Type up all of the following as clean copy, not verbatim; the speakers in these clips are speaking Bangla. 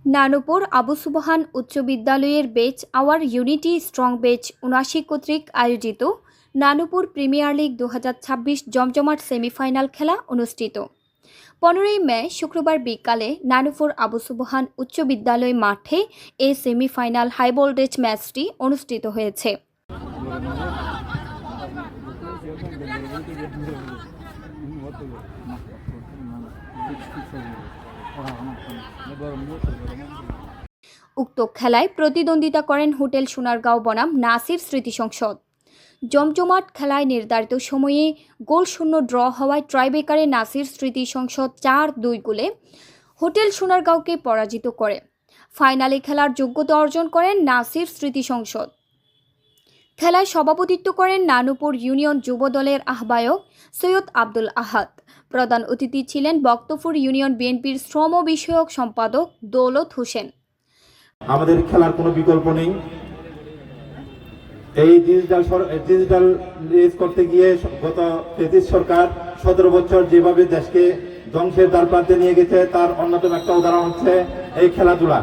নানুপুর আবু সুবহান উচ্চ বিদ্যালয়ের বেচ আওয়ার ইউনিটি স্ট্রং বেচ ৭৯ কর্তৃক আয়োজিত নানুপুর প্রিমিয়ার লিগ ২০২৬ জমজমাট সেমিফাইনাল খেলা অনুষ্ঠিত। ১৫ই মে শুক্রবার বিকালে নানুপুর আবু সুবহান উচ্চ বিদ্যালয় মাঠে এই সেমিফাইনাল হাই ভোল্টেজ ম্যাচটি অনুষ্ঠিত হয়েছে। উক্ত খেলায় প্রতিদ্বন্দ্বিতা করেন হোটেল সোনারগাঁও বনাম নাসির স্মৃতি সংসদ। জমজমাট খেলায় নির্ধারিত সময়ে গোলশূন্য ড্র হওয়ায় ট্রাইব্রেকারে নাসির স্মৃতি সংসদ ৪-২ গোলে হোটেল সোনারগাঁওকে পরাজিত করে ফাইনালে খেলার যোগ্যতা অর্জন করেন নাসির স্মৃতি সংসদ। খেলায় সভাপতিত্ব করেন নানুপুর ইউনিয়ন যুব দলের আহ্বায়ক সৈয়দ আব্দুল আহাদ। প্রধান অতিথি ছিলেন বক্তপুর ইউনিয়ন বিএনপির শ্রম বিষয়ক সম্পাদক দৌলত হোসেন। আমাদের খেলার কোনো বিকল্প নেই। এই ডিজিটাল রেস করতে গিয়ে গত ৩৩ সরকার ১৭ বছর যেভাবে দেশকে ধ্বংসের দ্বার প্রান্তে নিয়ে গেছে তার অন্যতম একটা উদাহরণ হচ্ছে এই খেলাধুলা।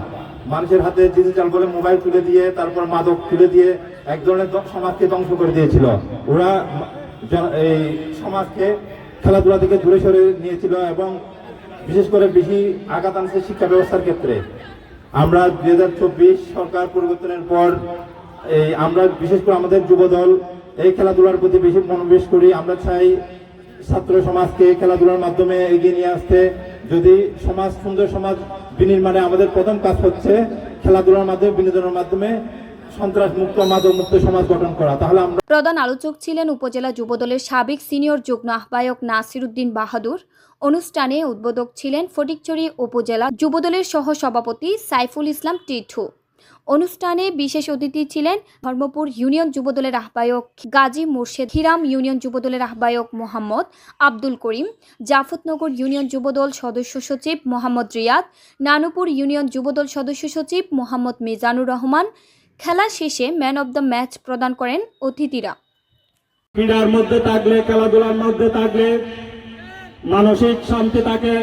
মানুষের হাতে ডিজিটাল বলে মোবাইল তুলে দিয়ে তারপর মাদক তুলে দিয়ে এক ধরনের সমাজকে ধ্বংস করে দিয়েছিল। ওরা এই সমাজকে খেলাধুলা থেকে দূরে সরে নিয়েছিল এবং বিশেষ করে বেশি আঘাত আনছে শিক্ষা ব্যবস্থার ক্ষেত্রে। আমরা ২০২৪ সরকার পরিবর্তনের পর আমরা বিশেষ করে আমাদের যুবদল এই খেলাধুলার প্রতি বেশি মনোনিবেশ করি। আমরা চাই ছাত্র সমাজকে খেলাধুলার মাধ্যমে এগিয়ে নিয়ে আসতে। যদি সমাজ সুন্দর সমাজ বিনির্মাণে আমাদের প্রথম কাজ হচ্ছে খেলাধুলার মাধ্যমে বিনোদনের মাধ্যমে সন্ত্রাস মুক্ত মাদক মুক্ত সমাজ গঠন করা। তাহলে আমরা প্রধান আলোচক ছিলেন উপজেলা যুবদলের সাবেক সিনিয়র যুগ্ম আহ্বায়ক নাসির উদ্দিন বাহাদুর। অনুষ্ঠানে উদ্বোধক ছিলেন ফটিকছড়ি উপজেলা যুবদলের সহ সভাপতি সাইফুল ইসলাম টিটু। অনুষ্ঠানে বিশেষ অতিথি ছিলেন ধর্মপুর ইউনিয়ন যুবদলের আহ্বায়ক গাজী মুর্শেদ, হিরাম ইউনিয়ন যুবদলের আহ্বায়ক মোহাম্মদ আব্দুল করিম, জাফতনগর ইউনিয়ন যুবদল সদস্য সচিব মোহাম্মদ রিয়াদ, নানুপুর ইউনিয়ন যুবদল সদস্য সচিব মোহাম্মদ মিজানুর রহমান। খেলা শেষে ম্যান অব দ্য ম্যাচ প্রদান করেন অতিথিরা। ক্রীড়ার মধ্যে থাকলে, খেলাধুলার মধ্যে থাকলে মানসিক শান্তি থাকে,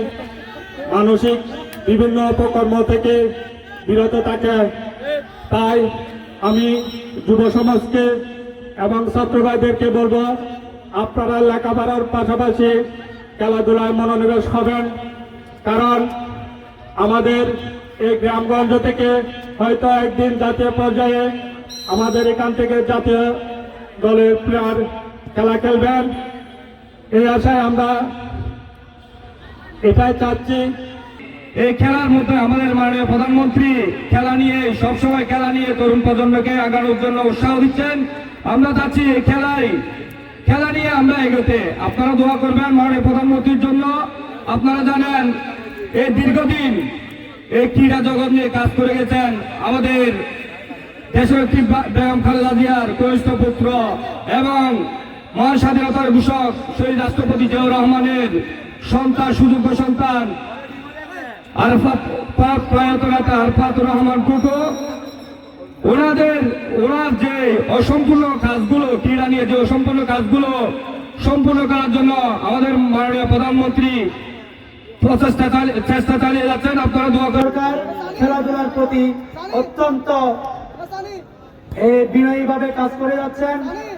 মানসিক বিভিন্ন অপকর্ম থেকে বিরত থাকে। তাই আমি যুব সমাজকে এবং ছাত্র ভাইদেরকে বলবো, আপনারা লেখাপড়ার পাশাপাশি খেলাধুলায় মনোনিবেশ হবেন। কারণ আমাদের এই গ্রামগঞ্জ থেকে হয়তো একদিন জাতীয় পর্যায়ে আমাদের এখান থেকে জাতীয় দলের প্লেয়ার খেলা খেলবেন। এই আশায় আমরা এটাই চাচ্ছি। এই খেলার মধ্যে আমাদের মাননীয় প্রধানমন্ত্রী খেলা নিয়ে সবসময় খেলা নিয়ে তরুণ প্রজন্মকে আগানোর জন্য উৎসাহ দিচ্ছেন। আমরা চাচ্ছি এই খেলা নিয়ে আমরা এগোতে। আপনারা দোয়া করবেন মাননীয় প্রধানমন্ত্রীর জন্য। আপনারা জানেন এই দীর্ঘদিন এই ক্রীড়া জগৎ নিয়ে কাজ করে গেছেন আমাদের দেশনেত্রী বেগম খালেদা জিয়ার কনিষ্ঠ পুত্র এবং মহান স্বাধীনতার ঘোষক শহীদ রাষ্ট্রপতি জিয়াউর রহমানের সন্তান, সুযোগ্য সন্তান আরফাতুর রহমান টুটু। ওনার যে অসম্পূর্ণ কাজগুলো, ক্রীড়া নিয়ে যে অসম্পূর্ণ কাজগুলো সম্পূর্ণ করার জন্য আমাদের মাননীয় প্রধানমন্ত্রী চেষ্টা চালিয়ে যাচ্ছেন। আপনারা দোয়া দরকার। খেলাধুলার প্রতি অত্যন্ত বিনয়ীভাবে কাজ করে যাচ্ছেন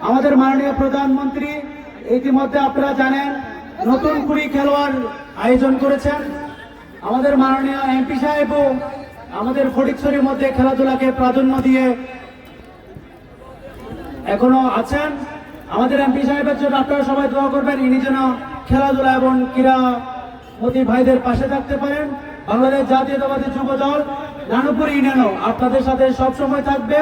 আমাদের মাননীয় প্রধানমন্ত্রী। ইতিমধ্যে আপনারা জানেন নতুন কুড়ি খেলোয়াড় আয়োজন করেছেন। আমাদের মাননীয় এমপি সাহেবও আমাদের ফটিকছড়ির মধ্যে খেলাধুলাকে প্রাধান্য দিয়ে এখনো আছেন। আমাদের এমপি সাহেবের জন্য আপনারা সবাই দোয়া করবেন, ইনি যেন খেলাধুলা এবং ক্রীড়ামতী ভাইদের পাশে থাকতে পারেন। বাংলাদেশ জাতীয়তাবাদী যুব দল নানুপুর ইউনিয়নও আপনাদের সাথে সবসময় থাকবে।